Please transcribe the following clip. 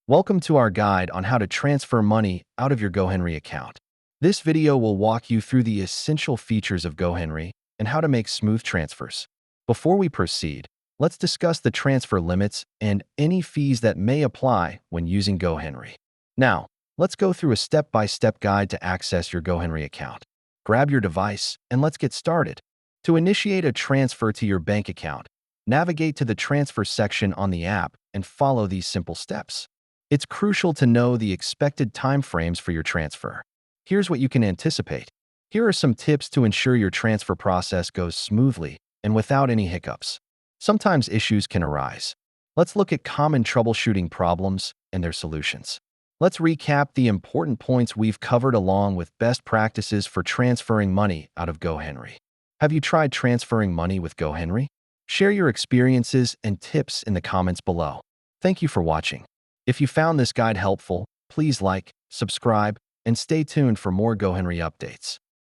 Welcome to our guide on how to transfer money out of your Gohenry account. This video will walk you through the essential features of Gohenry and how to make smooth transfers. Before we proceed, let's discuss the transfer limits and any fees that may apply when using Gohenry. Now, let's go through a step-by-step guide to access your Gohenry account. Grab your device and let's get started. To initiate a transfer to your bank account, navigate to the transfer section on the app and follow these simple steps. It's crucial to know the expected timeframes for your transfer. Here's what you can anticipate. Here are some tips to ensure your transfer process goes smoothly and without any hiccups. Sometimes issues can arise. Let's look at common troubleshooting problems and their solutions. Let's recap the important points we've covered along with best practices for transferring money out of Gohenry. Have you tried transferring money with Gohenry? Share your experiences and tips in the comments below. Thank you for watching. If you found this guide helpful, please like, subscribe, and stay tuned for more Gohenry updates.